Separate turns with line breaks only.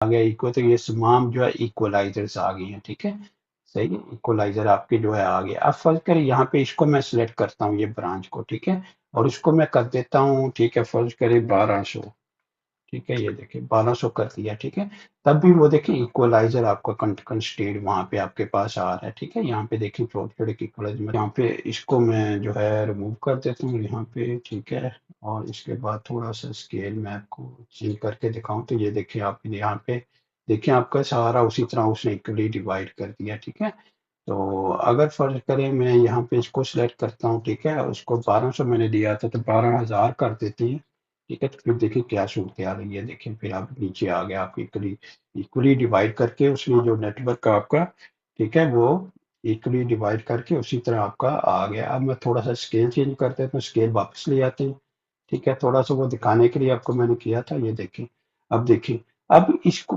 आ गया इक्वल, तो ये तमाम जो है इक्वलाइजर्स आ गई हैं, ठीक है। सही है, इक्वलाइजर आपके जो है आ गया। अब फर्ज करें यहाँ पे इसको मैं सिलेक्ट करता हूँ, ये ब्रांच को, ठीक है, और इसको मैं कर देता हूँ, ठीक है, फर्ज करें 1200, ठीक है, ये देखिए 1200 कर दिया, ठीक है। तब भी वो देखिए इक्वलाइजर आपका कंस्टेंट वहां पे आपके पास आ रहा है, ठीक है। यहाँ पे देखिए छोटे छोटे इक्वलाइजर, यहाँ पे इसको मैं जो है रिमूव कर देता हूँ यहाँ पे, ठीक है। और इसके बाद थोड़ा सा स्केल मैं आपको चेंज करके दिखाऊं, तो ये देखिए आप यहाँ पे देखिए आपका सारा उसी तरह उसने इक्वली डिवाइड कर दिया, ठीक है। तो अगर फर्ज करें मैं यहाँ पे इसको सिलेक्ट करता हूँ, ठीक है, और उसको 1200 मैंने दिया था, तो 12,000 कर देते हैं, ठीक है। तो फिर देखिए क्या सूरत आ रही है, देखिए फिर आप नीचे आ गया, आप इक्वली इक्वली डिवाइड करके उसने जो नेटवर्क का आपका, ठीक है, वो इक्वली डिवाइड करके उसी तरह आपका आ गया। अब मैं थोड़ा सा स्केल चेंज करते हैं, तो स्केल वापस ले आते हैं, ठीक है, थोड़ा सा वो दिखाने के लिए आपको मैंने किया था, ये देखिए। अब देखिए, अब इसको